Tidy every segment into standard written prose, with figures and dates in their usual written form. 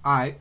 Hi,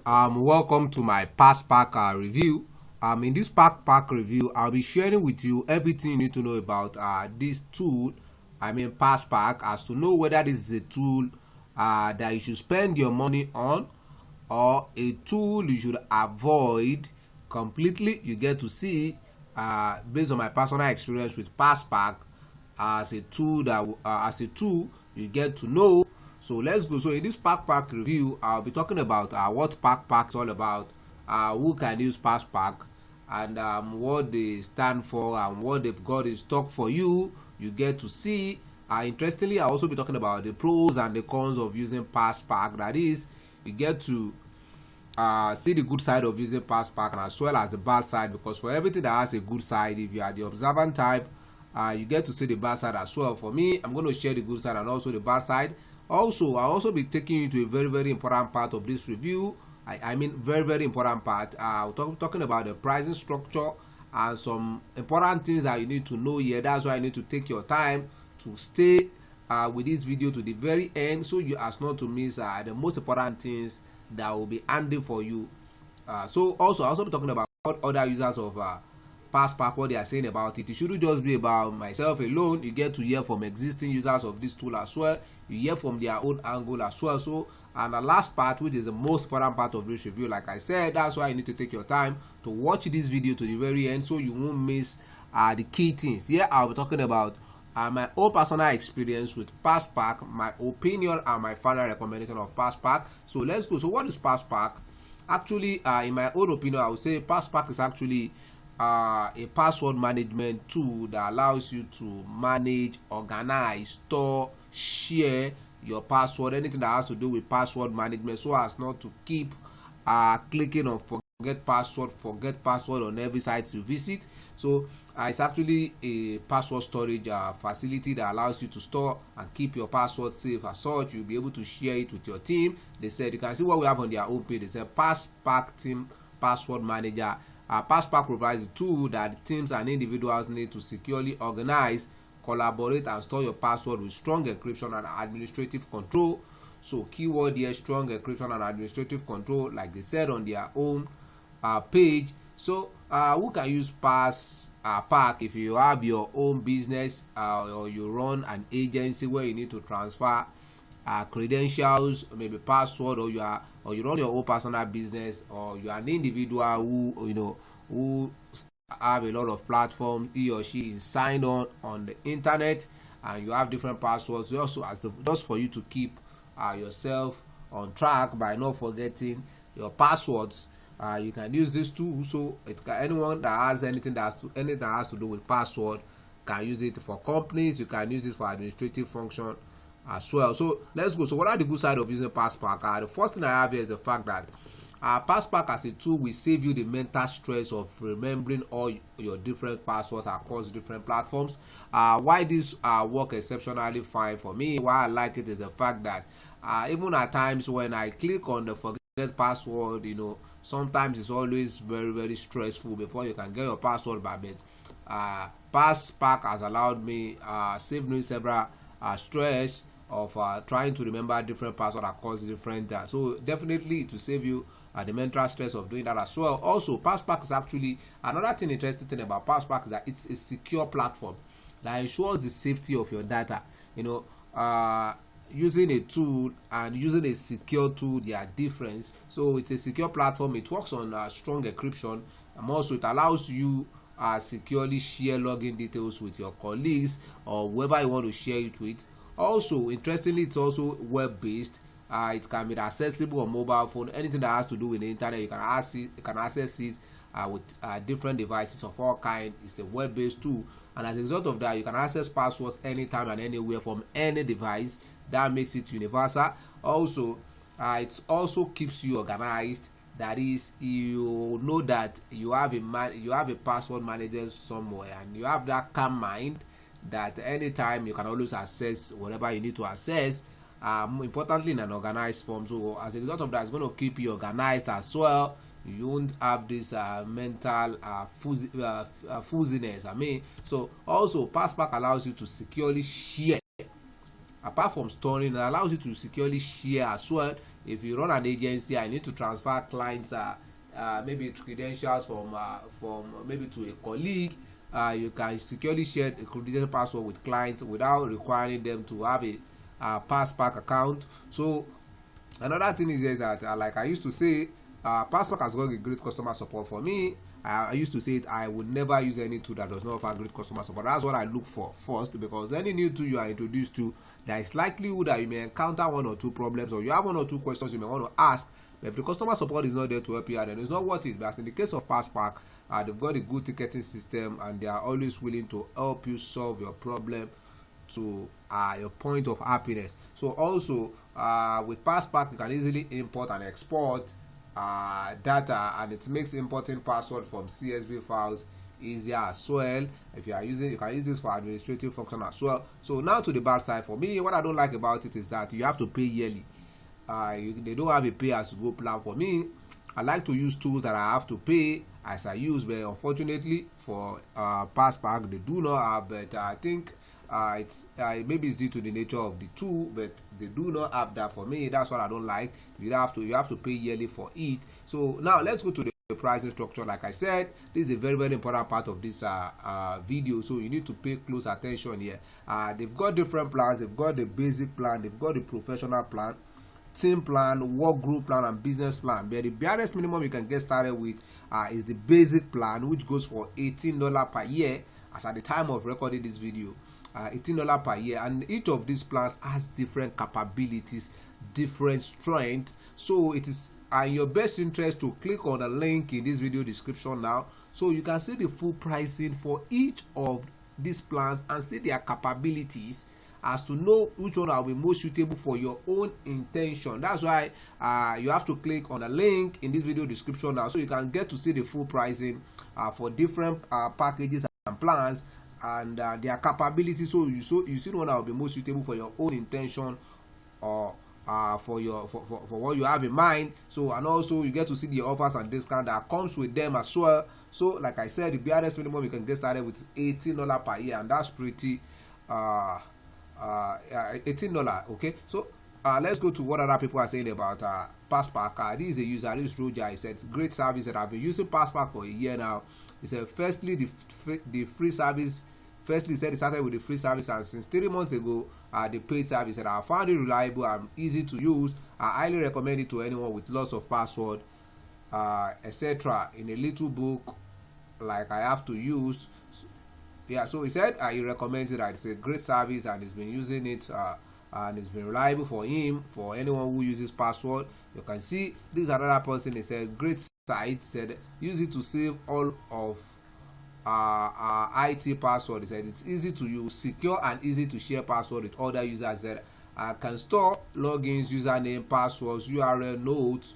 welcome to my Passpack review. In this Passpack review, I'll be sharing with you everything you need to know about this tool. Passpack, as to know whether this is a tool that you should spend your money on or a tool you should avoid completely. You get to see, based on my personal experience with Passpack, as a tool you get to know. So let's go. So in this Passpack review, I'll be talking about what Passpack is all about, who can use Passpack, and what they stand for and what they've got in stock for you. You get to see. Interestingly, I'll also be talking about the pros and the cons of using Passpack. That is, you get to see the good side of using Passpack and as well as the bad side, because for everything that has a good side, if you are the observant type, you get to see the bad side as well. For me, I'm going to share the good side and also the bad side. Also, I'll also be taking you to a very important part of this review. Very important part. Talking about the pricing structure and some important things that you need to know here. That's why I need to take your time to stay with this video to the very end, so you as not to miss the most important things that will be handy for you. So also I'll also be talking about what other users of Passpack, what they are saying about it. It shouldn't just be about myself alone. You get to hear from existing users of this tool as well. You hear from their own angle as well. So, and the last part, which is the most important part of this review, like I said, that's why you need to take your time to watch this video to the very end, so you won't miss the key things. Here I'll be talking about my own personal experience with Passpack, my opinion, and my final recommendation of Passpack. So let's go. So what is Passpack? Actually, in my own opinion, I would say Passpack is actually a password management tool that allows you to manage, organize, store, share your password, anything that has to do with password management, so as not to keep clicking on forget password on every site you visit. So it's actually a password storage facility that allows you to store and keep your password safe. As such, you'll be able to share it with your team. They said, you can see what we have on their own page. They said Passpack Team Password Manager. Passpack provides a tool that teams and individuals need to securely organize, collaborate, and store your password with strong encryption and administrative control. So keyword here, strong encryption and administrative control, like they said on their own page. So who can use Passpack? If you have your own business or you run an agency where you need to transfer credentials, maybe password, or you run your own personal business, or you are an individual who have a lot of platforms, he or she is signed on the internet, and you have different passwords. Also, just for you to keep yourself on track by not forgetting your passwords, you can use this tool. So anyone that has anything that has to do with password can use it. For companies, you can use it for administrative function as well. So let's go. So what are the good side of using Passpack? The first thing I have here is the fact that Passpack as a tool will save you the mental stress of remembering all your different passwords across different platforms. Why this work exceptionally fine for me, why I like it, is the fact that even at times when I click on the forget password, sometimes it's always very stressful before you can get your password back. But Passpack has allowed me save me several stress of trying to remember different passwords across different so definitely to save you the mental stress of doing that as well. Also, Passpack is actually another interesting thing about Passpack is that it's a secure platform that ensures the safety of your data. Using a tool and using a secure tool, they are different. So it's a secure platform. It works on strong encryption, and also it allows you securely share login details with your colleagues or whoever you want to share it with. Also, interestingly, it's also web-based. It can be accessible on mobile phone. Anything that has to do with the internet, you can access it with different devices of all kinds. It's a web-based tool, and as a result of that, you can access passwords anytime and anywhere from any device. That makes it universal. Also, it also keeps you organized. That is, you know that you have a password manager somewhere, and you have that calm mind that anytime you can always access whatever you need to access. Importantly, in an organized form. So as a result of that, it's going to keep you organized as well. You won't have this mental fuzziness. So also Passpack allows you to securely share. Apart from storing, it allows you to securely share as well if you run an agency, I need to transfer clients maybe credentials from maybe to a colleague. You can securely share a credential password with clients without requiring them to have a Passpack account. So another thing is that like I used to say, Passpack has got a great customer support. For me, I used to say it, I would never use any tool that does not offer great customer support. That's what I look for first, because any new tool you are introduced to, there is likelihood that you may encounter one or two problems, or you have one or two questions you may want to ask. But if the customer support is not there to help you out, then it's not worth it. But in the case of Passpack, they've got a good ticketing system, and they are always willing to help you solve your problem to your point of happiness. So also with Passpack, you can easily import and export data, and it makes importing password from CSV files easier as well. If you are using, you can use this for administrative function as well. So now to the bad side. For me, what I don't like about it is that you have to pay yearly. They don't have a pay as you go plan. For me, I like to use tools that I have to pay as I use, but unfortunately for Passpack, they do not have. But I think maybe it's due to the nature of the tool, but they do not have that. For me, that's what I don't like. You have to pay yearly for it. So now let's go to the pricing structure. Like I said, this is a very, very important part of this video, so you need to pay close attention here. They've got different plans. They've got the basic plan, they've got the professional plan, team plan, work group plan, and business plan. But the barest minimum you can get started with is the basic plan, which goes for $18 per year as at the time of recording this video. $18 per year, and each of these plans has different capabilities, different strength. So it is in your best interest to click on the link in this video description now, so you can see the full pricing for each of these plans and see their capabilities, as to know which one will be most suitable for your own intention. That's why you have to click on the link in this video description now, so you can get to see the full pricing for different packages and plans, and their capabilities. So you see the one that will be most suitable for your own intention, or for what you have in mind. So, and also you get to see the offers and discount that comes with them as well. So like I said, the barest minimum you can get started with $18 per year, and that's pretty $18. Okay, so let's go to what other people are saying about Passpack. This is a user, this is Roger. He said, great service, that I've been using Passpack for a year now. He said, firstly, the free service. Firstly, he said he started with the free service, and since 3 months ago, the paid service. Said, I found it reliable and easy to use. I highly recommend it to anyone with lots of password, etc. In a little book like I have to use. Yeah, so he said he recommends it. That it's a great service, and he's been using it, and it's been reliable for him, for anyone who uses password. You can see this is another person. He said, great site. Said, use it to save all of IT password. He said, it's easy to use, secure, and easy to share password with other users. That can store logins, username, passwords, URL, notes,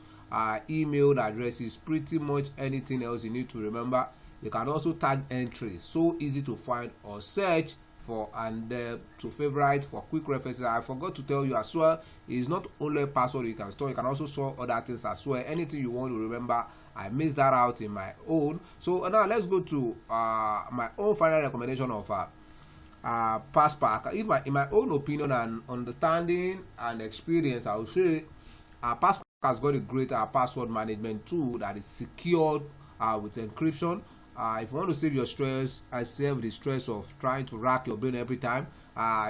email addresses, pretty much anything else you need to remember. You can also tag entries, so easy to find or search for, and to favorite for quick references. I forgot to tell you as well, it's not only password you can store, you can also store other things as well. Anything you want to remember, I missed that out in my own. So now let's go to my own final recommendation of Passpack. In my own opinion and understanding and experience, I would say Passpack has got a great password management tool that is secured with encryption. If you want to save your stress, save the stress of trying to rack your brain every time,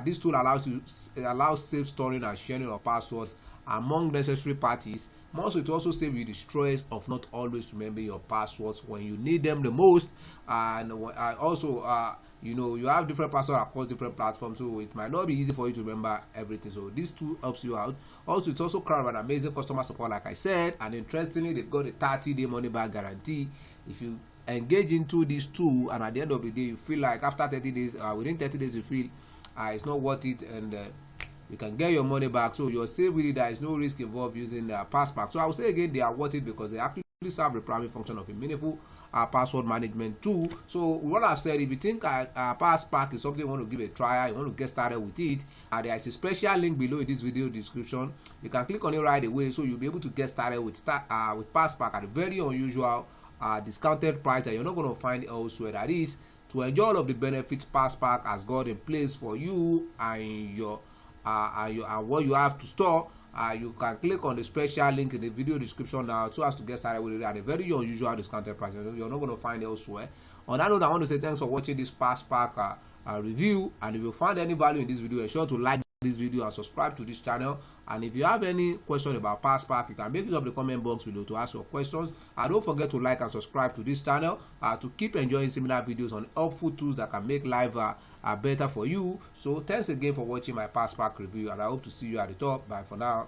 this tool allows safe storing and sharing of passwords among necessary parties. Also, it also saves you the stress of not always remembering your passwords when you need them the most. And also, you have different passwords across different platforms, so it might not be easy for you to remember everything. So this tool helps you out. Also, it's also crowned with an amazing customer support, like I said. And interestingly, they've got a 30-day money back guarantee. If you engage into this tool, and at the end of the day you feel like after 30 days, within 30 days you feel it's not worth it, and you can get your money back, so you're safe with it. There is no risk involved using the Passpack. So I will say again, they are worth it because they actually serve the primary function of a meaningful password management tool. So what I've said, if you think Passpack is something you want to give a try, you want to get started with it, there is a special link below in this video description. You can click on it right away, so you'll be able to get started with Passpack at a very unusual discounted price that you're not going to find elsewhere. That is, to enjoy all of the benefits Passpack has got in place for you and your and what you have to store. you can click on the special link in the video description now so as to get started with it at a very unusual discounted price. You're not going to find it elsewhere. On that note, I want to say thanks for watching this Passpack review, and if you found any value in this video, ensure to like this video and subscribe to this channel. And if you have any question about Passpack, you can make use of the comment box below to ask your questions, and don't forget to like and subscribe to this channel to keep enjoying similar videos on helpful tools that can make life better for you. So thanks again for watching my Passpack review, and I hope to see you at the top. Bye for now.